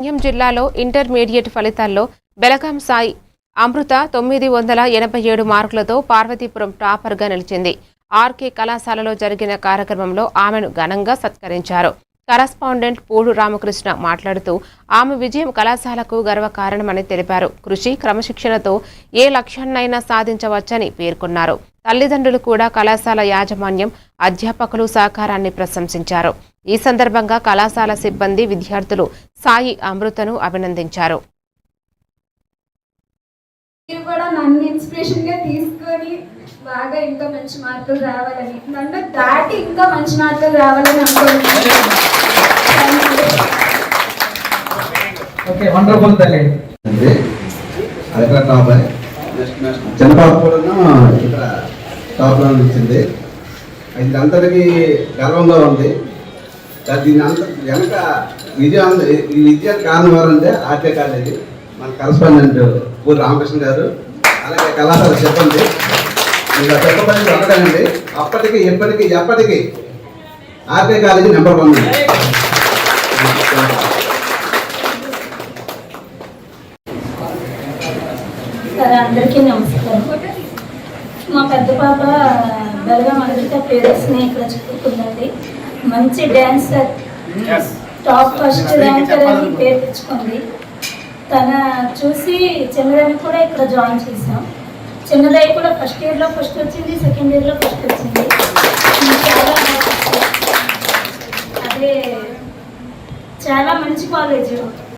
మన్యం జిల్లాలో ఇంటర్మీడియట్ ఫలితాల్లో బెలగాం సాయి అమృత 987 మార్కులతో పార్వతీపురం టాపర్గా నిలిచింది. ఆర్కే కళాశాలలో జరిగిన కార్యక్రమంలో ఆమెను ఘనంగా సత్కరించారు. కరస్పాండెంట్ పూడు రామకృష్ణ మాట్లాడుతూ ఆమె విజయం కళాశాలకు గర్వకారణమని తెలిపారు. కృషి, క్రమశిక్షణతో ఏ లక్ష్యాన్నైనా సాధించవచ్చని పేర్కొన్నారు. తల్లిదండ్రులు కూడా కళాశాల యాజమాన్యం, అధ్యాపకులు సహకారాన్ని ప్రశంసించారు. ఈ సందర్భంగా కళాశాల సిబ్బంది, విద్యార్థులు సాయి అమృతను అభినందించారు. నన్ను ఇన్స్పిరేషన్ గా తీసుకొని బాగా ఇంకా మంచి మార్కులు రావాలని, నన్ను దాటి ఇంకా మంచి మార్కులు రావాలని అనుకుంటున్నాను. చిన్నపాప కూడా ఇక్కడ టాప్లో ఇచ్చింది. ఇది అందరికీ గర్వంగా ఉంది. దీని అంత వెనక ఈ విజయానికి కారణం ఎవరంటే ఆర్కే కాలేజీ, మన కరస్పాండెంట్ పూరి రామకృష్ణ గారు, అలాగే కళాశాల సిబ్బంది. ఇంకా చెప్పబడి ఒకటండి, అప్పటికి ఎప్పటికీ ఆర్కే కాలేజీ నెంబర్ 1. అందరికీ నమస్కారం. మా పెద్ద పాప బెలగాం అమృత పేరెంట్స్ని ఇక్కడ చదువుకుందండి. మంచి డ్యాన్సర్, టాప్ ఫస్ట్ ర్యాంకర్ అని పేరు తెచ్చుకుంది. తన చూసి చిన్నదాన్ని కూడా ఇక్కడ జాయిన్ చేసాం. చిన్నదాయి కూడా ఫస్ట్ ఇయర్లో ఫస్ట్ వచ్చింది, సెకండ్ ఇయర్లో ఫస్ట్ వచ్చింది. చాలా అదే చాలా మంచి కాలేజ్.